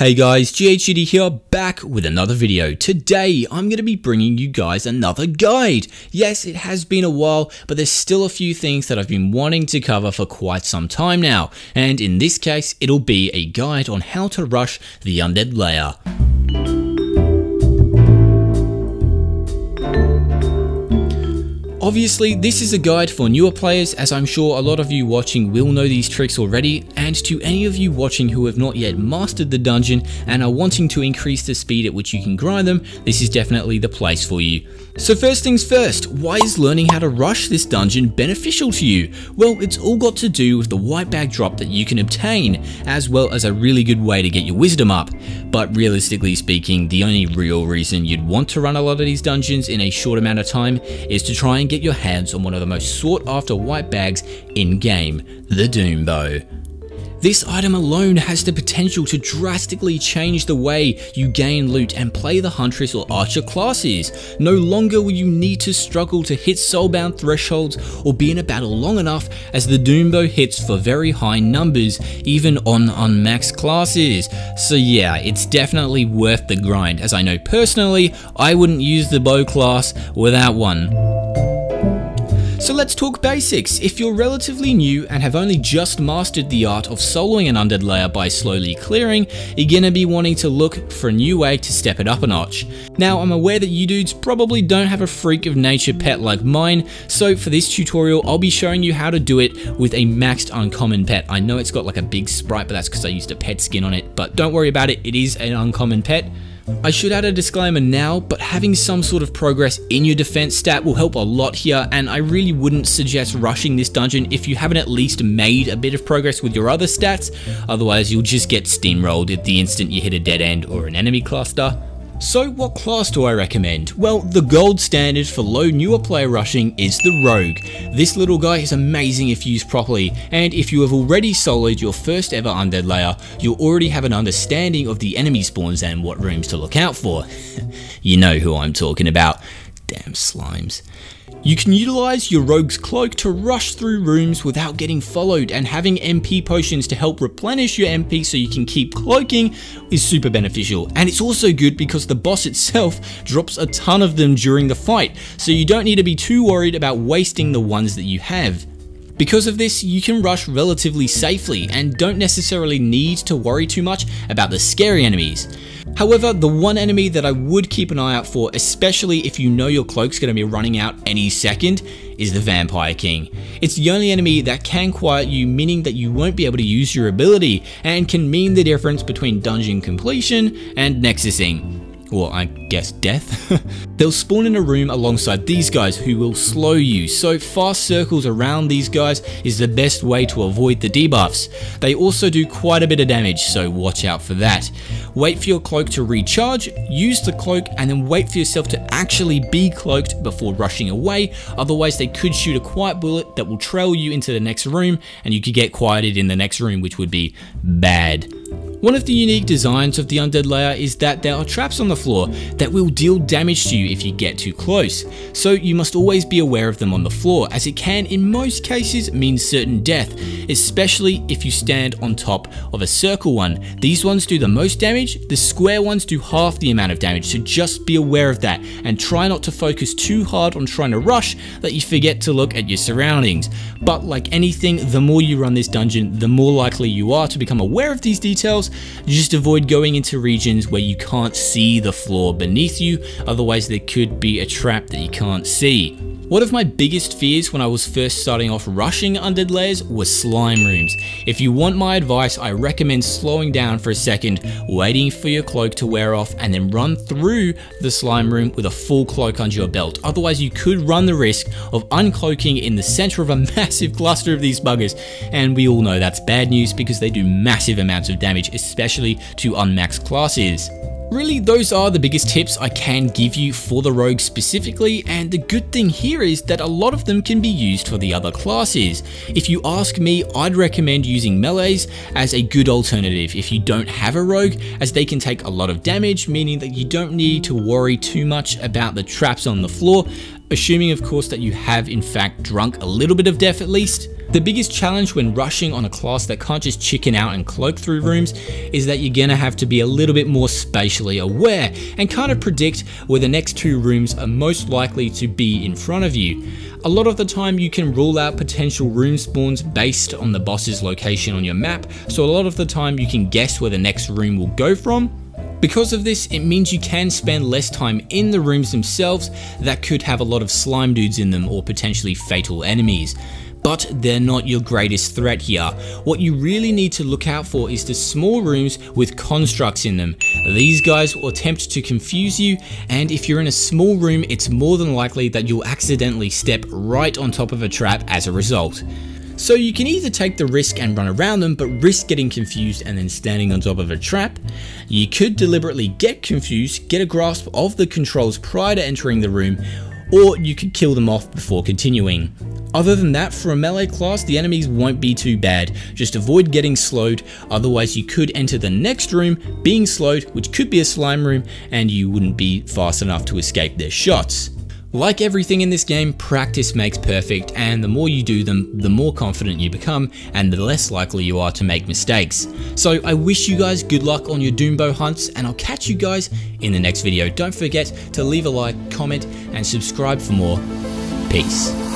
Hey guys, GHZD here, back with another video. Today, I'm going to be bringing you guys another guide. Yes, it has been a while, but there's still a few things that I've been wanting to cover for quite some time now. And in this case, it'll be a guide on how to rush the undead layer. Obviously, this is a guide for newer players, as I'm sure a lot of you watching will know these tricks already, and to any of you watching who have not yet mastered the dungeon and are wanting to increase the speed at which you can grind them, this is definitely the place for you. So first things first, why is learning how to rush this dungeon beneficial to you? Well, it's all got to do with the white bag drop that you can obtain, as well as a really good way to get your wisdom up. But realistically speaking, the only real reason you'd want to run a lot of these dungeons in a short amount of time is to try and get your hands on one of the most sought after white bags in game, the Dbow. This item alone has the potential to drastically change the way you gain loot and play the Huntress or Archer classes. No longer will you need to struggle to hit soulbound thresholds or be in a battle long enough, as the Dbow hits for very high numbers, even on unmaxed classes. So yeah, it's definitely worth the grind, as I know personally, I wouldn't use the bow class without one. So let's talk basics. If you're relatively new and have only just mastered the art of soloing an undead layer by slowly clearing, you're gonna be wanting to look for a new way to step it up a notch. Now, I'm aware that you dudes probably don't have a freak of nature pet like mine, so for this tutorial, I'll be showing you how to do it with a maxed uncommon pet. I know it's got like a big sprite, but that's because I used a pet skin on it, but don't worry about it, it is an uncommon pet. I should add a disclaimer now, but having some sort of progress in your defense stat will help a lot here, and I really wouldn't suggest rushing this dungeon if you haven't at least made a bit of progress with your other stats, otherwise you'll just get steamrolled at the instant you hit a dead end or an enemy cluster. So what class do I recommend? Well, the gold standard for low newer player rushing is the Rogue. This little guy is amazing if used properly, and if you have already soloed your first ever undead layer, you'll already have an understanding of the enemy spawns and what rooms to look out for. You know who I'm talking about. Damn slimes. You can utilize your Rogue's Cloak to rush through rooms without getting followed, and having MP potions to help replenish your MP so you can keep cloaking is super beneficial. And it's also good because the boss itself drops a ton of them during the fight, so you don't need to be too worried about wasting the ones that you have. Because of this, you can rush relatively safely and don't necessarily need to worry too much about the scary enemies. However, the one enemy that I would keep an eye out for, especially if you know your cloak's going to be running out any second, is the Vampire King. It's the only enemy that can quiet you, meaning that you won't be able to use your ability, and can mean the difference between dungeon completion and nexusing. Or I guess death. They'll spawn in a room alongside these guys who will slow you, so fast circles around these guys is the best way to avoid the debuffs. They also do quite a bit of damage, so watch out for that. Wait for your cloak to recharge, use the cloak, and then wait for yourself to actually be cloaked before rushing away, otherwise they could shoot a quiet bullet that will trail you into the next room, and you could get quieted in the next room, which would be bad. One of the unique designs of the undead layer is that there are traps on the floor that will deal damage to you if you get too close, so you must always be aware of them on the floor, as it can in most cases mean certain death, especially if you stand on top of a circle one. These ones do the most damage, the square ones do half the amount of damage, so just be aware of that and try not to focus too hard on trying to rush that you forget to look at your surroundings. But like anything, the more you run this dungeon, the more likely you are to become aware of these details. Just avoid going into regions where you can't see the floor beneath you, otherwise there could be a trap that you can't see. One of my biggest fears when I was first starting off rushing undead layers was slime rooms. If you want my advice, I recommend slowing down for a second, waiting for your cloak to wear off, and then run through the slime room with a full cloak under your belt. Otherwise you could run the risk of uncloaking in the center of a massive cluster of these buggers, and we all know that's bad news because they do massive amounts of damage, especially to unmaxed classes. Really, those are the biggest tips I can give you for the Rogue specifically, and the good thing here is that a lot of them can be used for the other classes. If you ask me, I'd recommend using melees as a good alternative if you don't have a Rogue, as they can take a lot of damage, meaning that you don't need to worry too much about the traps on the floor. assuming of course that you have in fact drunk a little bit of death at least. The biggest challenge when rushing on a class that can't just chicken out and cloak through rooms is that you're gonna have to be a little bit more spatially aware and kind of predict where the next 2 rooms are most likely to be in front of you. A lot of the time you can rule out potential room spawns based on the boss's location on your map, so a lot of the time you can guess where the next room will go from. Because of this, it means you can spend less time in the rooms themselves that could have a lot of slime dudes in them or potentially fatal enemies. But they're not your greatest threat here. What you really need to look out for is the small rooms with constructs in them. These guys will attempt to confuse you, and if you're in a small room, it's more than likely that you'll accidentally step right on top of a trap as a result. So you can either take the risk and run around them, but risk getting confused and then standing on top of a trap. You could deliberately get confused, get a grasp of the controls prior to entering the room, or you could kill them off before continuing. Other than that, for a melee class, the enemies won't be too bad. Just avoid getting slowed, otherwise you could enter the next room being slowed, which could be a slime room, and you wouldn't be fast enough to escape their shots. Like everything in this game, practice makes perfect, and the more you do them, the more confident you become, and the less likely you are to make mistakes. So I wish you guys good luck on your Dbow hunts, and I'll catch you guys in the next video. Don't forget to leave a like, comment, and subscribe for more. Peace.